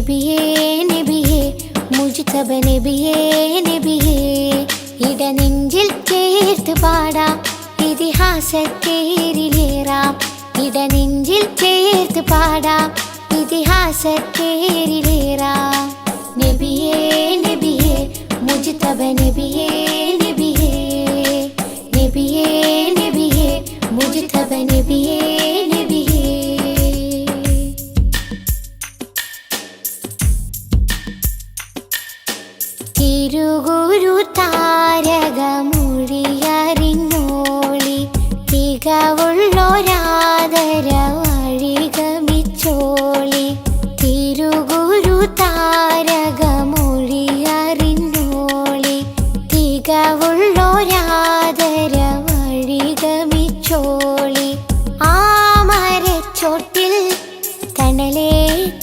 നബിയേ നബിയേ മുജ്തബ നബിയേ നബിയേ ഇടനെഞ്ചിൽ ചേർത്ത് പാടാം ഇതിഹാസത്തേരിലേറാം ഇടനെഞ്ചിൽ ചേർത്ത് പാടാം ഇതിഹാസത്തേരിലേറാം നബിയേ നബിയേ മുജ്തബ നബിയേ നബിയേ നബിയേ നബിയേ മുജ്തബ നബിയേ നബിയേ തിരുഗുരു താര